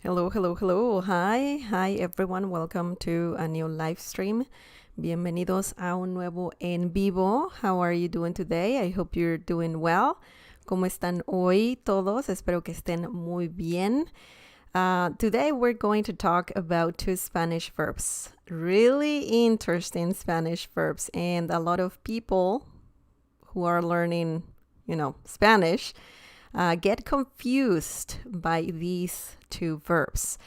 Hello, hello, hello. Hi everyone. Welcome to a new live stream. Bienvenidos a un nuevo en vivo. How are you doing today? I hope you're doing well. ¿Cómo están hoy todos? Espero que estén muy bien. Today we're going to talk about two Spanish verbs. Really interesting Spanish verbs, and a lot of people who are learning, Spanish get confused by these two verbs.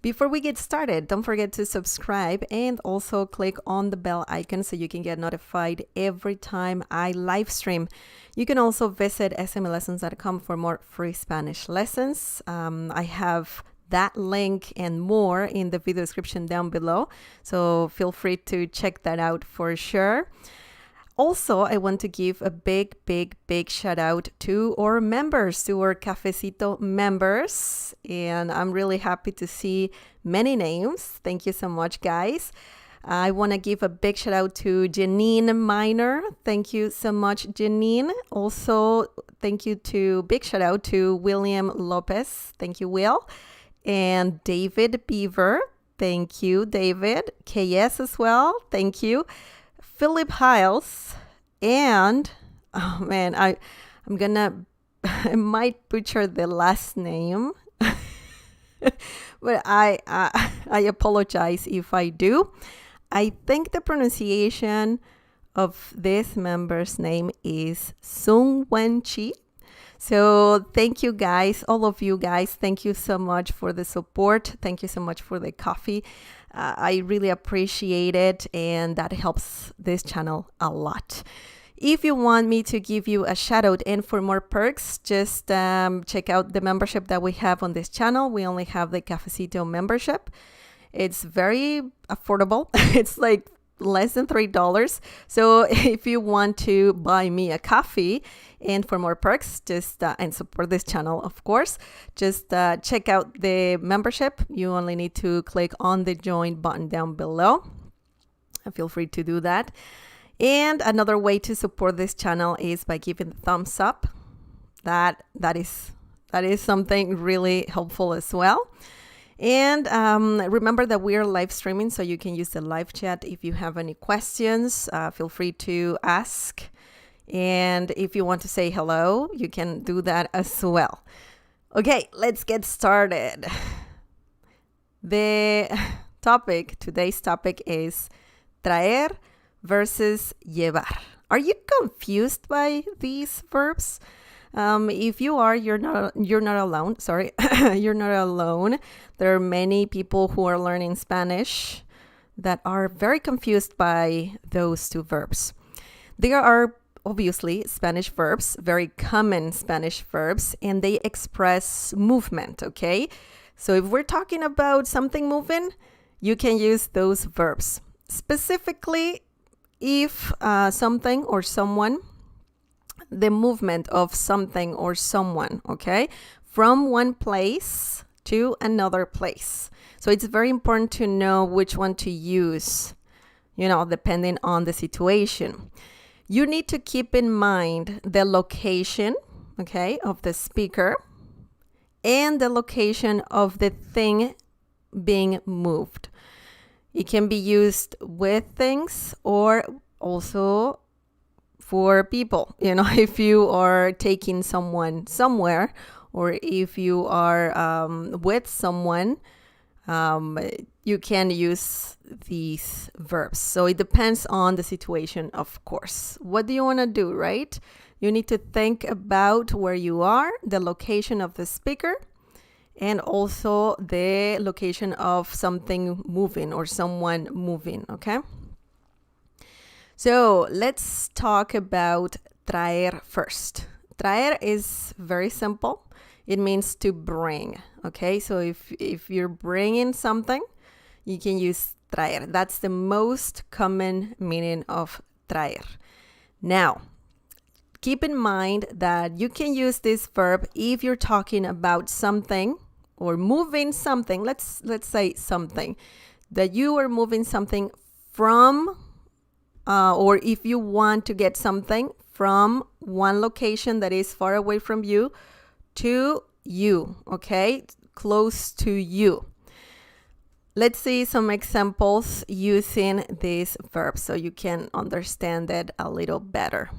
Before we get started, don't forget to subscribe and also click on the bell icon so you can get notified every time I live stream. You can also visit smlessons.com for more free Spanish lessons. I have that link and more in the video description down below, so feel free to check that out for sure. Also, I want to give a big shout out to our members, to our Cafecito members. And I'm really happy to see many names. Thank you so much, guys. I want to give a big shout out to Janine Miner. Thank you so much, Janine. Also, big shout out to William Lopez. Thank you, Will. And David Beaver. Thank you, David. KS as well. Thank you. Philip Hiles, and I might butcher the last name, but I apologize if I do. I think the pronunciation of this member's name is Sung Wen Chi. So thank you guys, all of you guys. Thank you so much for the support. Thank you so much for the coffee. I really appreciate it, and that helps this channel a lot. If you want me to give you a shout out and for more perks, just check out the membership that we have on this channel. We only have the Cafecito membership. It's very affordable. It's like less than $3. So if you want to buy me a coffee and for more perks, just and support this channel, of course, just check out the membership. You only need to click on the join button down below. Feel free to do that. And another way to support this channel is by giving a thumbs up. That is something really helpful as well. And remember that we are live streaming, so you can use the live chat. If you have any questions, feel free to ask. And if you want to say hello, you can do that as well. Okay, let's get started. Today's topic is traer versus llevar. Are you confused by these verbs? If you are, you're not alone. Sorry, you're not alone. There are many people who are learning Spanish that are very confused by those two verbs. There are obviously Spanish verbs, very common Spanish verbs, and they express movement, okay? So if we're talking about something moving, you can use those verbs. Specifically, if something or someone, the movement of something or someone, okay, from one place to another place. So it's very important to know which one to use, depending on the situation. You need to keep in mind the location, okay, of the speaker and the location of the thing being moved. It can be used with things or also for people, if you are taking someone somewhere or if you are with someone, you can use these verbs. So it depends on the situation, of course. What do you want to do, right? You need to think about where you are, the location of the speaker, and also the location of something moving or someone moving, okay? So let's talk about traer first. Traer is very simple. It means to bring, okay? So if you're bringing something, you can use traer. That's the most common meaning of traer. Now, keep in mind that you can use this verb if you're talking about something or moving something. Let's say something, that you are moving something from or if you want to get something from one location that is far away from you to you, okay? close to you. Let's see some examples using this verb so you can understand it a little better.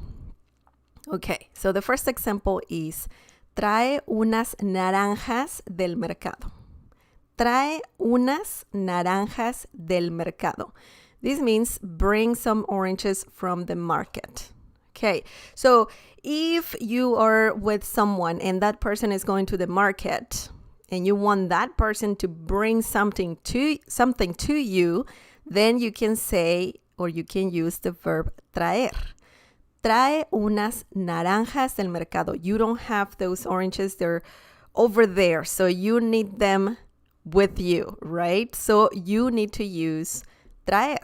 Okay, so the first example is trae unas naranjas del mercado. Trae unas naranjas del mercado. This means bring some oranges from the market. Okay, so if you are with someone and that person is going to the market and you want that person to bring something to you, then you can say, or you can use the verb traer. Trae unas naranjas del mercado. You don't have those oranges, they're over there, so you need them with you, right? So you need to use traer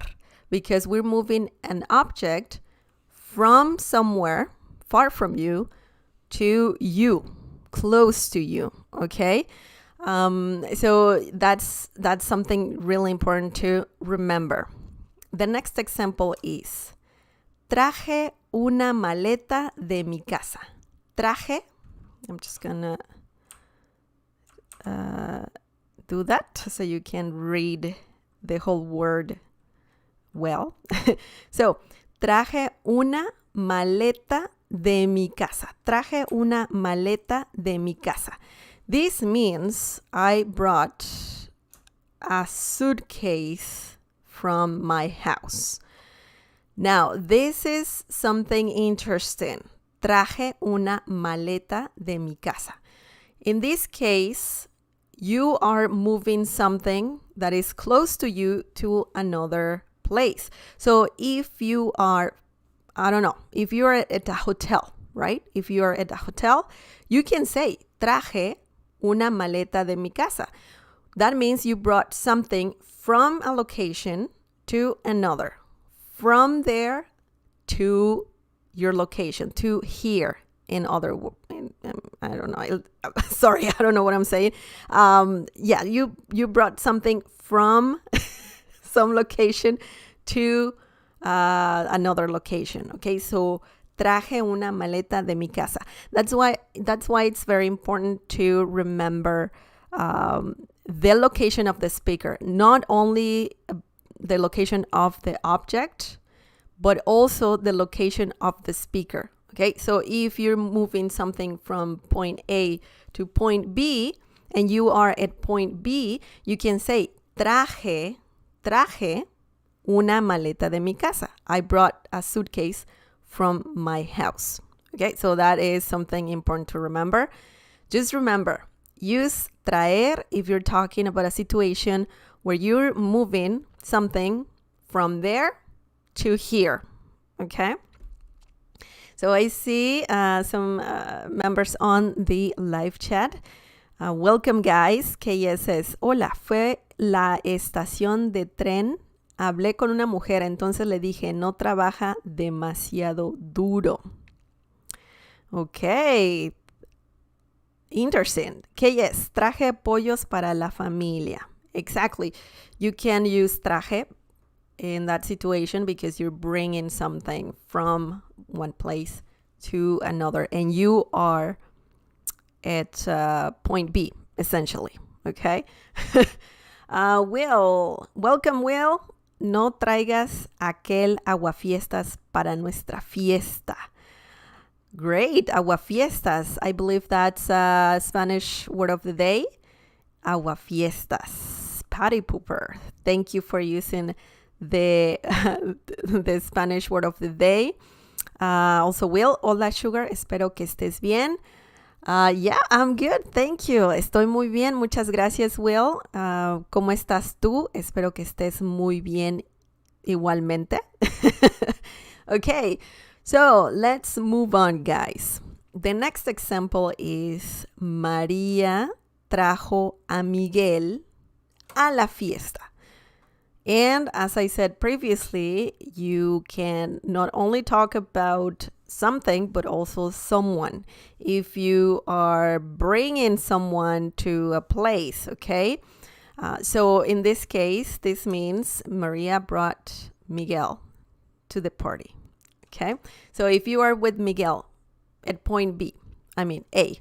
because we're moving an object from somewhere far from you to you, close to you, okay? So that's something really important to remember. The next example is traje una maleta de mi casa. Traje, I'm just gonna do that so you can read the whole word well. So, traje una maleta de mi casa. Traje una maleta de mi casa. This means I brought a suitcase from my house. Now, this is something interesting. Traje una maleta de mi casa. In this case, you are moving something that is close to you to another place. So if you are, I don't know, if you're at a hotel, right? If you're at a hotel, you can say, traje una maleta de mi casa. That means you brought something from a location to another. From there to your location, to here in other, I don't know. Sorry, I don't know what I'm saying. Yeah, you brought something from some location to another location. Okay, so traje una maleta de mi casa. That's why it's very important to remember the location of the speaker, not only the location of the object, but also the location of the speaker. Okay, so if you're moving something from point A to point B and you are at point B, you can say traje una maleta de mi casa. I brought a suitcase from my house. Okay, so that is something important to remember. Just remember, use traer if you're talking about a situation where you're moving something from there to here. Okay? So I see some members on the live chat. Welcome, guys. KS says, hola, fue la estación de tren. Hablé con una mujer, entonces le dije, no trabaja demasiado duro. Okay. Interesting. KS, traje pollos para la familia. Exactly. You can use traje in that situation because you're bringing something from one place to another and you are at point B, essentially. Okay? Will, welcome, Will. No traigas aquel aguafiestas para nuestra fiesta. Great, aguafiestas. I believe that's a Spanish word of the day. Aguafiestas. Party pooper. Thank you for using the Spanish word of the day. Also, Will, hola, Sugar. Espero que estés bien. Yeah, I'm good. Thank you. Estoy muy bien. Muchas gracias, Will. ¿Cómo estás tú? Espero que estés muy bien igualmente. Okay, so let's move on, guys. The next example is María trajo a Miguel a la fiesta. And as I said previously, you can not only talk about something, but also someone. If you are bringing someone to a place, okay? So in this case, this means Maria brought Miguel to the party, okay? So if you are with Miguel at point A,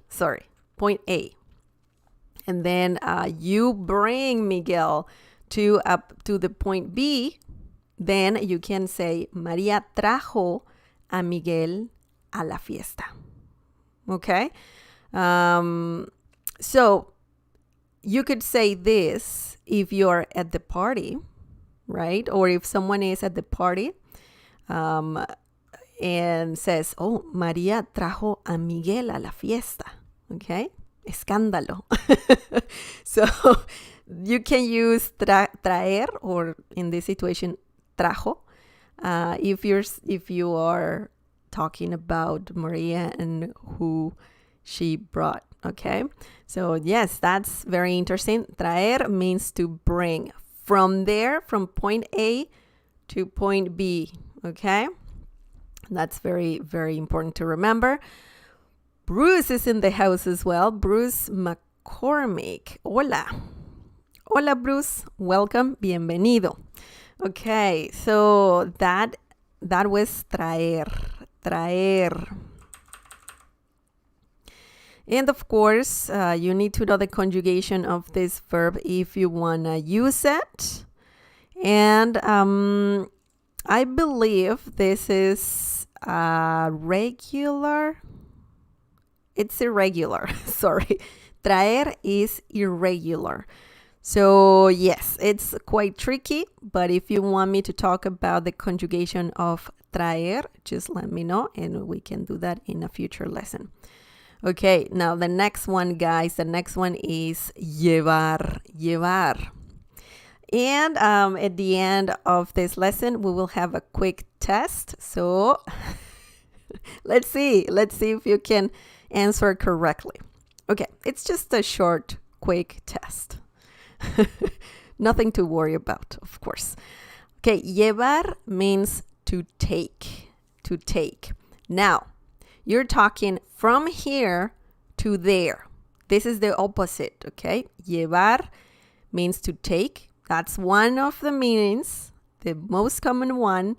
point A, and then you bring Miguel to the point B, then you can say, María trajo a Miguel a la fiesta. Okay? So you could say this if you're at the party, right? Or if someone is at the party and says, oh, María trajo a Miguel a la fiesta. Okay? Escándalo. So you can use traer, or in this situation, trajo, if you are talking about Maria and who she brought. Okay, so yes, that's very interesting. Traer means to bring from point A to point B. Okay, that's very, very important to remember. Bruce is in the house as well. Bruce McCormick. Hola. Hola, Bruce. Welcome. Bienvenido. Okay, so that was traer. And of course, you need to know the conjugation of this verb if you want to use it. And I believe this is regular. It's irregular. Sorry. Traer is irregular. So yes, it's quite tricky, but if you want me to talk about the conjugation of traer, just let me know and we can do that in a future lesson. Okay, now the next one, guys, the next one is llevar. And at the end of this lesson, we will have a quick test. So let's see if you can answer correctly. Okay, it's just a short, quick test. Nothing to worry about, of course. Okay, llevar means to take. Now, you're talking from here to there. This is the opposite, okay? Llevar means to take. That's one of the meanings, the most common one.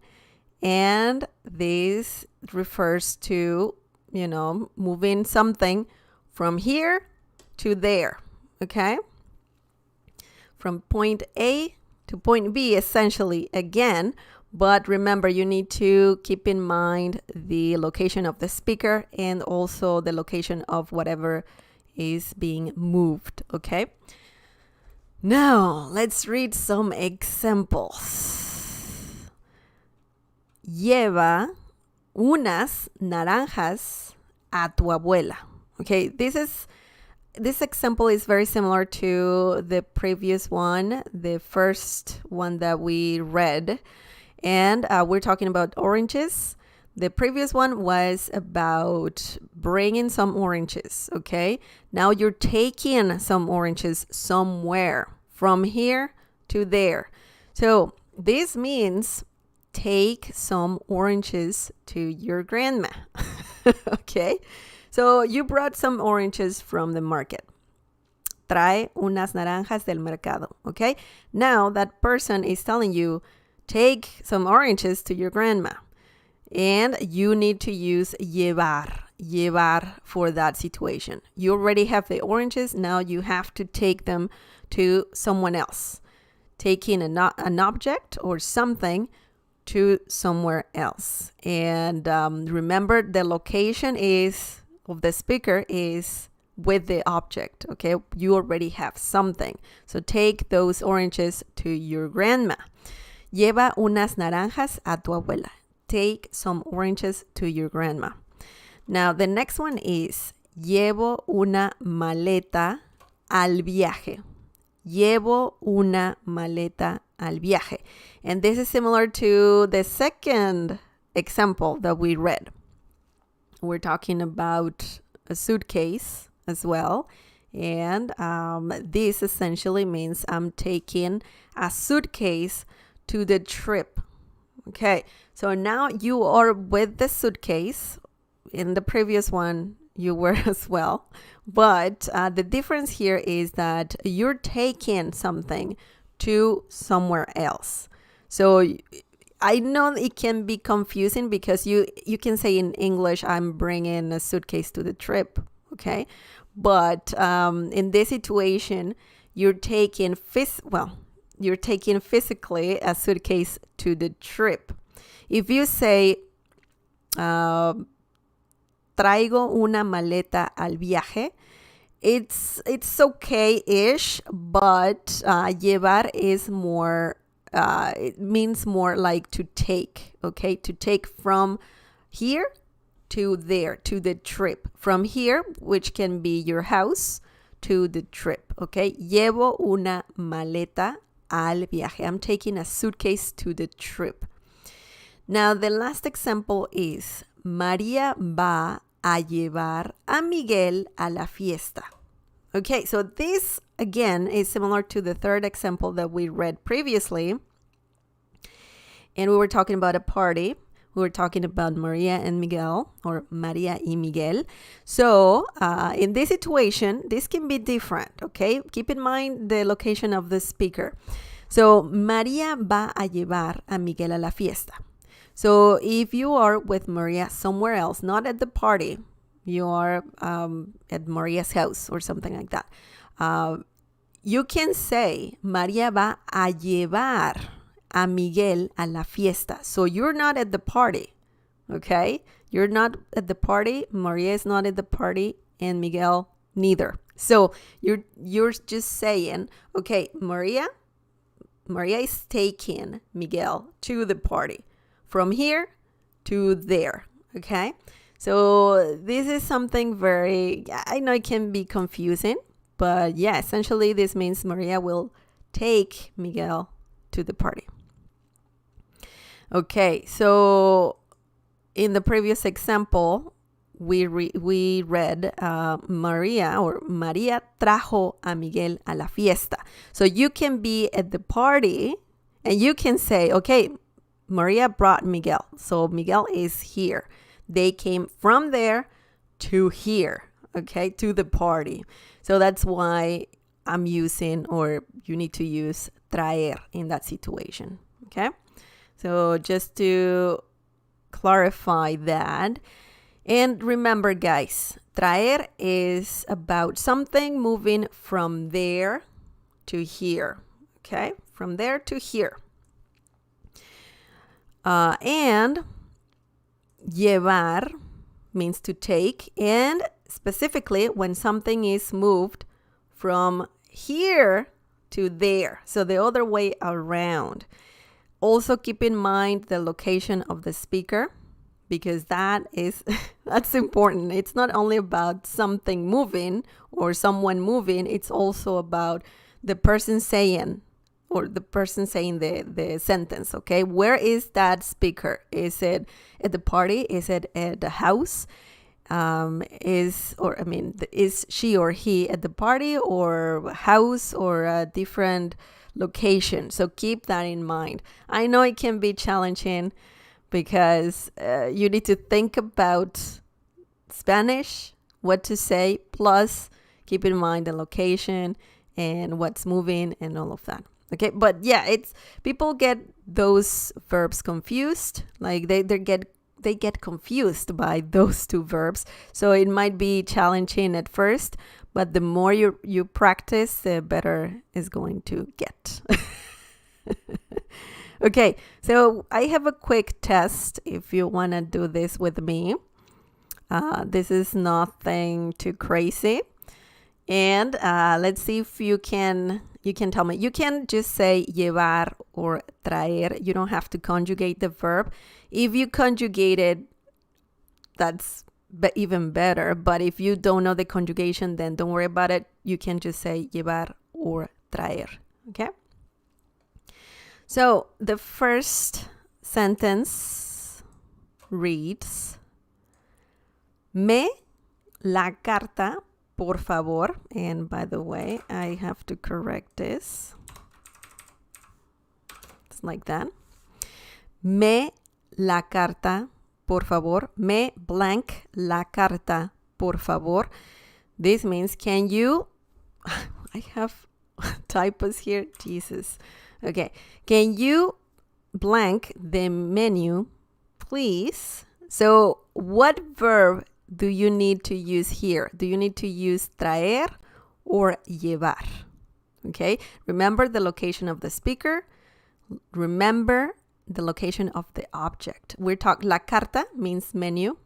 And this refers to, moving something from here to there, okay? From point A to point B, essentially, again. But remember, you need to keep in mind the location of the speaker and also the location of whatever is being moved, okay? Now, let's read some examples. Lleva unas naranjas a tu abuela. Okay, this example is very similar to the previous one, the first one that we read. And we're talking about oranges. The previous one was about bringing some oranges, okay? Now you're taking some oranges somewhere, from here to there. So this means take some oranges to your grandma, okay? So you brought some oranges from the market. Trae unas naranjas del mercado, okay? Now that person is telling you, take some oranges to your grandma. And you need to use llevar for that situation. You already have the oranges. Now you have to take them to someone else. Taking an object or something to somewhere else. And remember, the location of the speaker is with the object, okay? You already have something. So take those oranges to your grandma. Lleva unas naranjas a tu abuela. Take some oranges to your grandma. Now, the next one is llevo una maleta al viaje. Llevo una maleta al viaje. And this is similar to the second example that we read. We're talking about a suitcase as well. And this essentially means I'm taking a suitcase to the trip. Okay, so now you are with the suitcase. In the previous one, you were as well. But the difference here is that you're taking something to somewhere else. So I know it can be confusing because you can say in English, I'm bringing a suitcase to the trip. Okay, But in this situation, you're taking physically a suitcase to the trip. If you say, traigo una maleta al viaje, it's okay-ish, but llevar is more, it means more like to take, okay? To take from here to there, to the trip. From here, which can be your house, to the trip, okay? Llevo una maleta al viaje. I'm taking a suitcase to the trip. Now, the last example is, María va a llevar a Miguel a la fiesta. Okay, so this, again, is similar to the third example that we read previously. And we were talking about a party. We were talking about Maria and Miguel, or Maria y Miguel. So in this situation, this can be different, okay? Keep in mind the location of the speaker. So, María va a llevar a Miguel a la fiesta. So, if you are with Maria somewhere else, not at the party, you are at Maria's house or something like that, you can say, María va a llevar a Miguel a la fiesta. So you're not at the party, okay? You're not at the party. Maria is not at the party, and Miguel neither. So you're just saying, okay, Maria is taking Miguel to the party from here to there, okay? So this is something very, I know it can be confusing, but yeah, essentially this means Maria will take Miguel to the party. Okay, so in the previous example, we read María trajo a Miguel a la fiesta. So you can be at the party and you can say, okay, Maria brought Miguel. So Miguel is here. They came from there to here, okay, to the party. So that's why I'm using, or you need to use traer in that situation, okay? So just to clarify that. And remember, guys, traer is about something moving from there to here, okay? From there to here. And llevar means to take, and specifically when something is moved from here to there, so the other way around. Also keep in mind the location of the speaker, because that's important. It's not only about something moving or someone moving, it's also about the person saying, or the person saying the sentence, okay? Where is that speaker? Is it at the party? Is it at the house? Is she or he at the party or house or a different location? So keep that in mind. I know it can be challenging because you need to think about Spanish, what to say, plus keep in mind the location and what's moving and all of that. Okay, but yeah, people get those verbs confused. Like they get confused by those two verbs. So it might be challenging at first, but the more you practice, the better it's going to get. Okay, so I have a quick test if you want to do this with me. This is nothing too crazy. And let's see if you can tell me. You can just say llevar or traer. You don't have to conjugate the verb. If you conjugate it, that's even better. But if you don't know the conjugation, then don't worry about it. You can just say llevar or traer. Okay? So the first sentence reads, me la carta, por favor. And by the way, I have to correct this. It's like that. Me la carta, por favor. Me blank la carta, por favor. This means, can you... I have typos here. Jesus. Okay. Can you blank the menu, please? So what verb do you need to use here? Do you need to use traer or llevar? Okay, remember the location of the speaker. Remember the location of the object. We're talking, la carta means menu,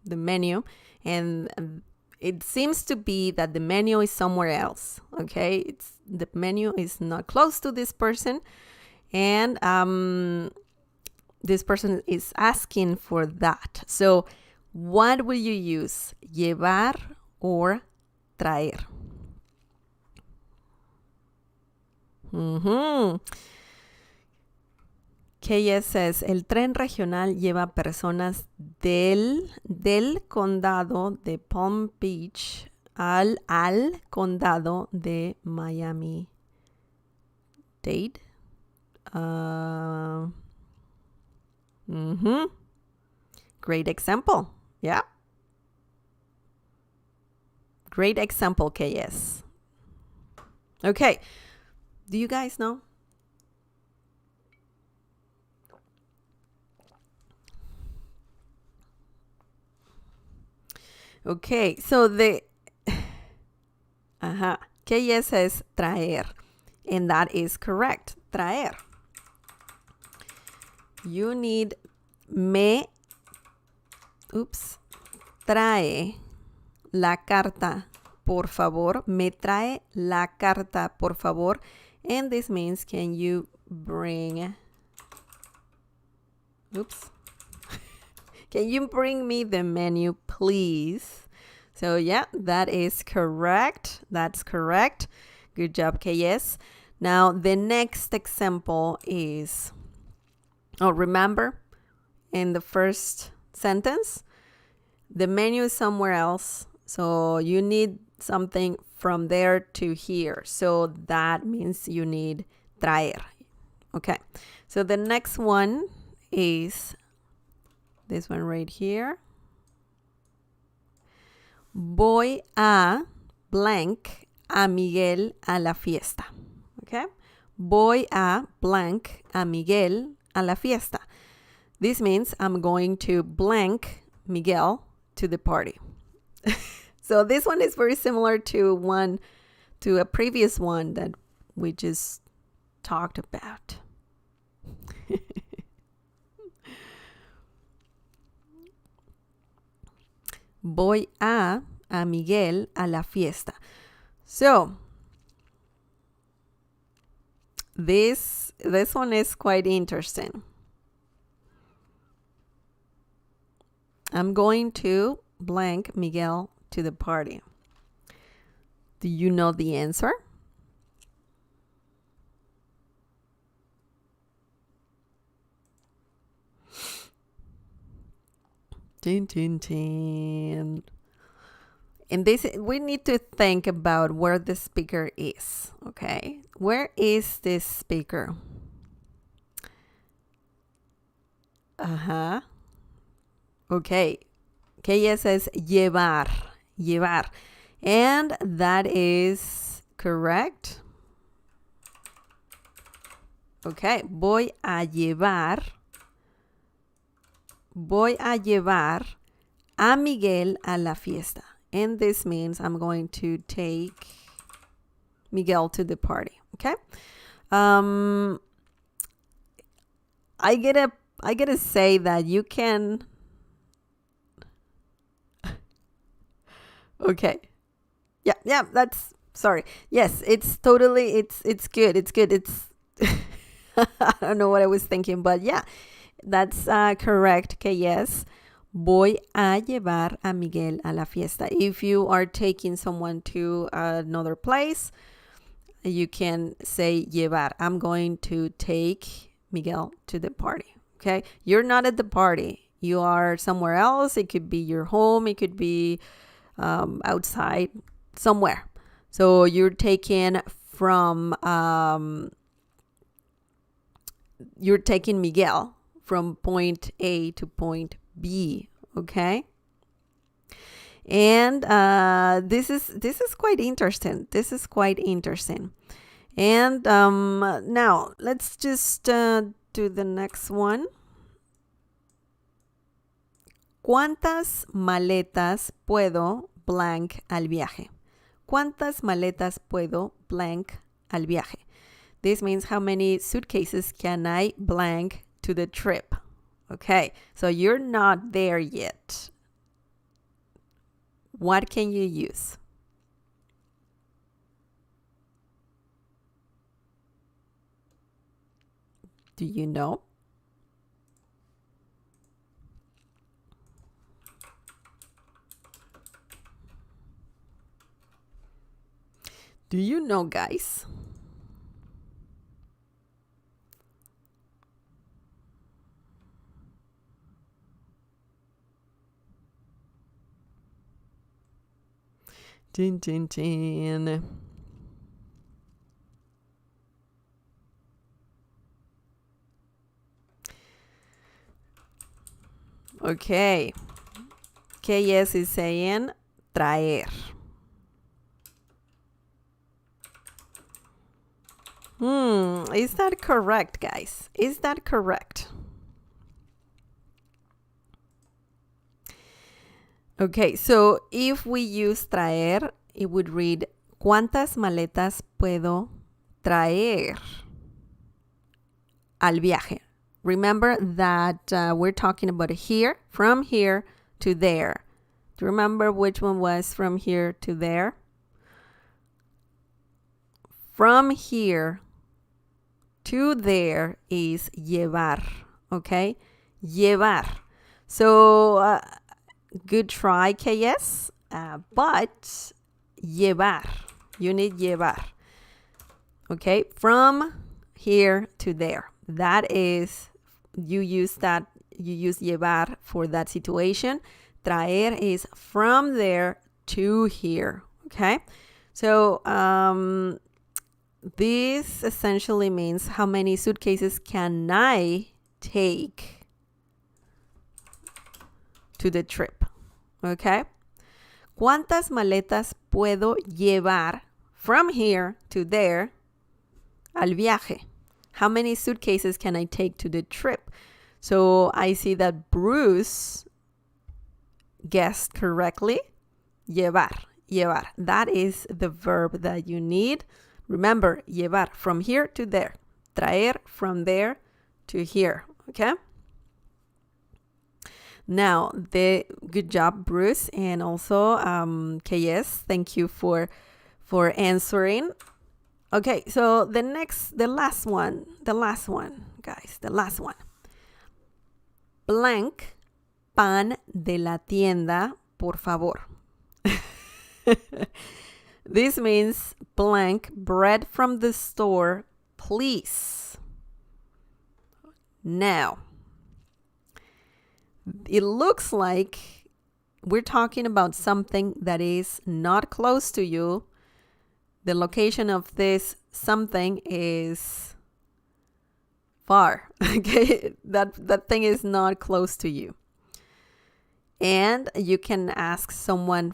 the menu, and it seems to be that the menu is somewhere else. Okay, the menu is not close to this person, and this person is asking for that. So what will you use? Llevar or traer? KS says, el tren regional lleva personas del condado de Palm Beach al condado de Miami-Dade. Great example. Yeah. Great example, KS. Okay. Do you guys know? Okay, so the KS says traer, and that is correct. Traer. You need trae la carta, por favor. Me trae la carta, por favor. And this means, can you bring... Can you bring me the menu, please? So yeah, that is correct. That's correct. Good job, KS. Now, the next example is... Oh, remember, in the first sentence, the menu is somewhere else. So you need something from there to here. So that means you need traer. Okay. So the next one is this one right here. Voy a blank a Miguel a la fiesta. Okay. Voy a blank a Miguel a la fiesta. This means I'm going to blank Miguel to the party. So this one is very similar to a previous one that we just talked about. Voy a Miguel a la fiesta. So this one is quite interesting. I'm going to blank Miguel to the party. Do you know the answer? Tin, tin, tin. And this, we need to think about where the speaker is. Okay, where is this speaker? Okay. KS says llevar. Llevar. And that is correct. Okay. Voy a llevar a Miguel a la fiesta. And this means I'm going to take Miguel to the party. Okay. I gotta say that you can... Okay. Yeah, that's... Sorry. Yes, it's totally... It's good. It's good. It's... I don't know what I was thinking, but yeah, that's correct. Okay, yes. Voy a llevar a Miguel a la fiesta. If you are taking someone to another place, you can say llevar. I'm going to take Miguel to the party. Okay? You're not at the party. You are somewhere else. It could be your home. It could be outside somewhere. So you're taking you're taking Miguel from point A to point B. Okay. And this is quite interesting. This is quite interesting. And now let's just do the next one. ¿Cuántas maletas puedo blank al viaje? ¿Cuántas maletas puedo blank al viaje? This means how many suitcases can I blank to the trip? Okay, so you're not there yet. What can you use? Do you know? Do you know, guys? Tin, tin, tin. Okay. KS is saying traer. Is that correct, guys? Is that correct? Okay, so if we use traer, it would read, ¿cuántas maletas puedo traer al viaje? Remember that we're talking about here, from here to there. Do you remember which one was from here to there? From here to there is llevar, okay? Llevar. So, good try, KS, but llevar. You need llevar. Okay, from here to there. That is, you use llevar for that situation. Traer is from there to here. Okay, so this essentially means how many suitcases can I take to the trip? Okay. ¿Cuántas maletas puedo llevar from here to there al viaje? How many suitcases can I take to the trip? So I see that Bruce guessed correctly. Llevar, llevar. That is the verb that you need. Remember, llevar, from here to there. Traer, from there to here. Okay? Now, good job, Bruce, and also KS. Thank you for answering. Okay, so the last one, guys, the last one. Blank pan de la tienda, por favor. This means blank bread from the store, please. Now, it looks like we're talking about something that is not close to you. The location of this something is far. Okay, that thing is not close to you. And you can ask someone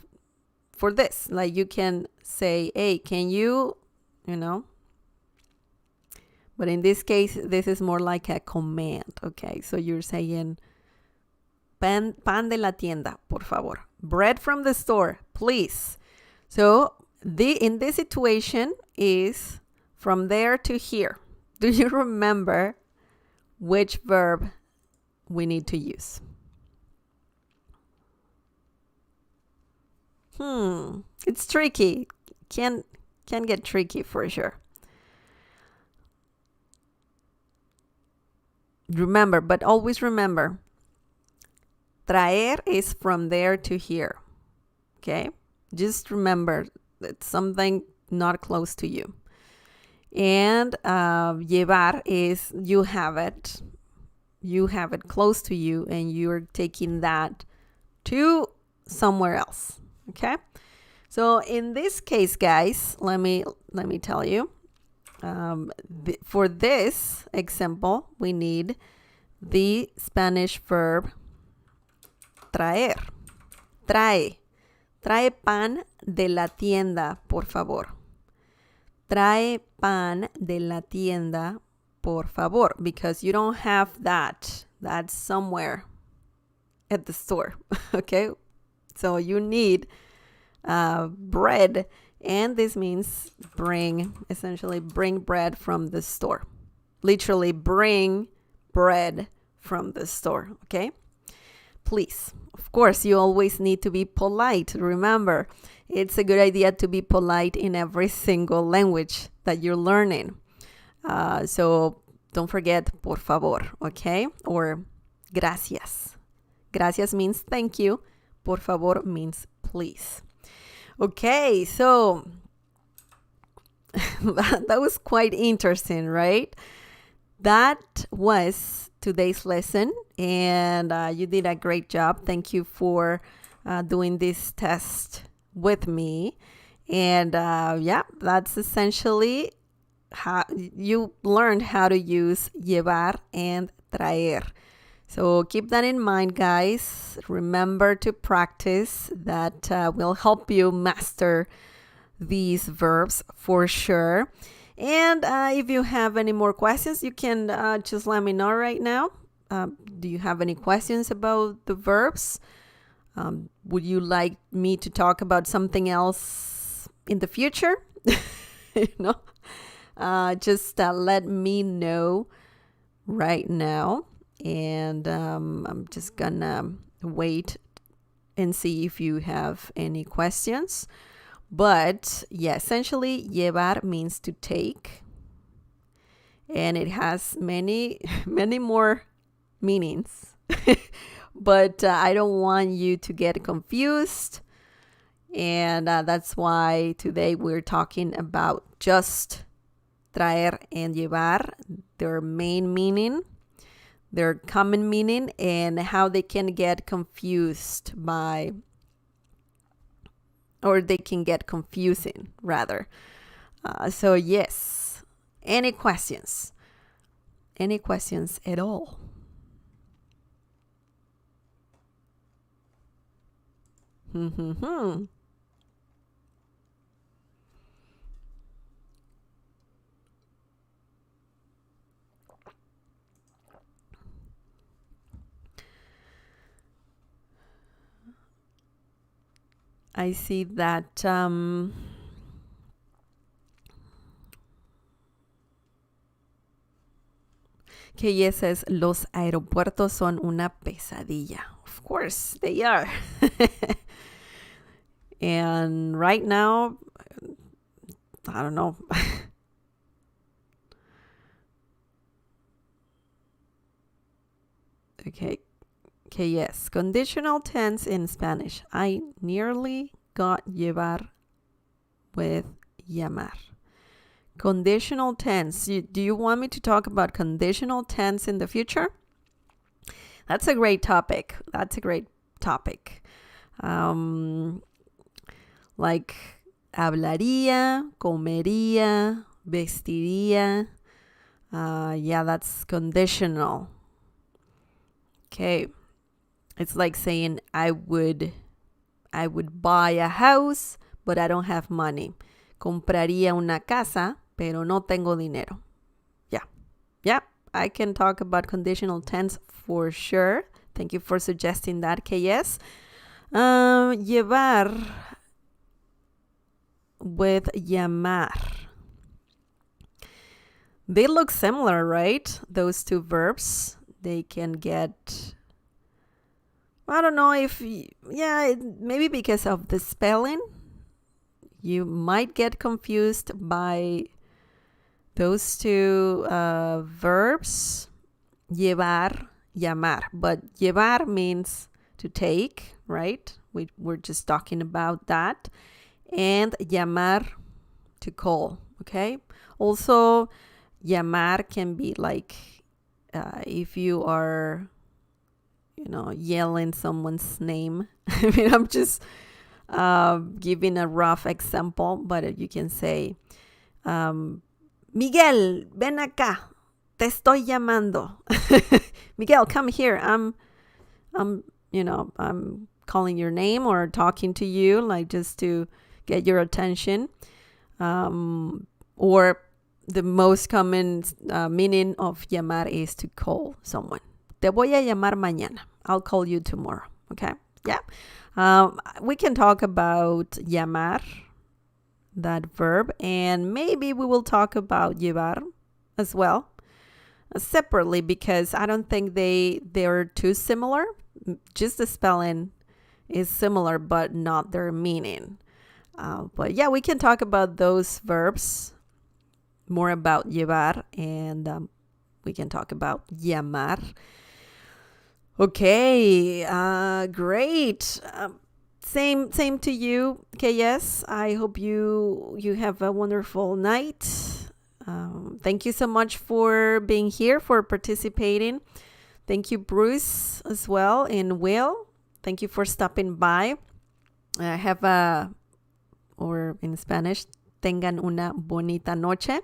for this. Like you can say, hey, can you know? But in this case, this is more like a command. Okay, so you're saying, pan de la tienda, por favor. Bread from the store, please. So in this situation is from there to here. Do you remember which verb we need to use? It's tricky. Can get tricky for sure. Remember, but always remember, traer is from there to here. Okay? Just remember it's something not close to you. And llevar is you have it close to you and you're taking that to somewhere else. Okay? So in this case, guys, let me tell you, for this example, we need the Spanish verb traer. Trae pan de la tienda, por favor. Trae pan de la tienda, por favor, because you don't have that. That's somewhere at the store. Okay, so you need bread, and this means essentially bring bread from the store. Literally bring bread from the store. Okay, please. Of course, you always need to be polite. Remember, it's a good idea to be polite in every single language that you're learning. So don't forget por favor, okay? Or gracias. Gracias means thank you. Por favor means please. Okay, so that was quite interesting, right? That was today's lesson, and you did a great job. Thank you for doing this test with me. And yeah, that's essentially how you learned how to use llevar and traer. So keep that in mind, guys. Remember to practice. That will help you master these verbs for sure. And if you have any more questions, you can just let me know right now. Do you have any questions about the verbs? Would you like me to talk about something else in the future? Just let me know right now. And I'm just gonna wait and see if you have any questions. But yeah, essentially, llevar means to take. And it has many, many more meanings. But I don't want you to get confused. And that's why today we're talking about just traer and llevar, their main meaning, their common meaning, and how they can get confused by, or they can get confusing rather. So yes, any questions? Any questions at all? I see that Keye says, los aeropuertos son una pesadilla. Of course, they are. And right now, I don't know. Okay, yes. Conditional tense in Spanish. I nearly got llevar with llamar. Conditional tense. Do you want me to talk about conditional tense in the future? That's a great topic. Like hablaría, comería, vestiría. Yeah, that's conditional. Okay. It's like saying I would buy a house, but I don't have money. Compraría una casa, pero no tengo dinero. Yeah, I can talk about conditional tense for sure. Thank you for suggesting that, KS. Llevar with llamar. They look similar, right? Those two verbs. They can get, I don't know if, maybe because of the spelling, you might get confused by those two verbs, llevar, llamar. But llevar means to take, right? We're just talking about that. And llamar, to call, okay? Also, llamar can be like if you are, yelling someone's name. I mean, I'm just giving a rough example, but you can say, Miguel, ven acá, te estoy llamando. Miguel, come here. I'm calling your name or talking to you, like just to get your attention. Or the most common meaning of llamar is to call someone. te voy a llamar mañana. I'll call you tomorrow. Okay? Yeah. We can talk about llamar, that verb, and maybe we will talk about llevar as well separately because I don't think they're too similar. Just the spelling is similar, but not their meaning. But yeah, we can talk about those verbs, more about llevar, and we can talk about llamar. Okay, great. Same to you, KS. I hope you have a wonderful night. Thank you so much for being here, for participating. Thank you, Bruce, as well, and Will. Thank you for stopping by. Or in Spanish, tengan una bonita noche.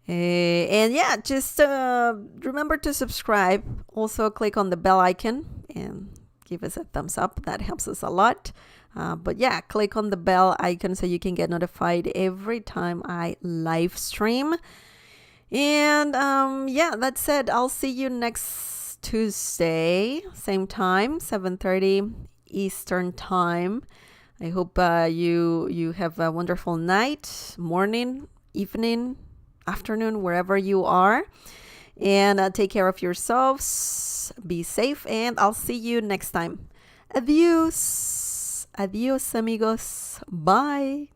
And yeah, just remember to subscribe. Also, click on the bell icon and give us a thumbs up. That helps us a lot. But yeah, click on the bell icon so you can get notified every time I live stream. And yeah, that's it. I'll see you next Tuesday, same time, 7:30 Eastern time. I hope you have a wonderful night, morning, evening, afternoon, wherever you are. And take care of yourselves. Be safe, and I'll see you next time. Adios. Adios, amigos. Bye.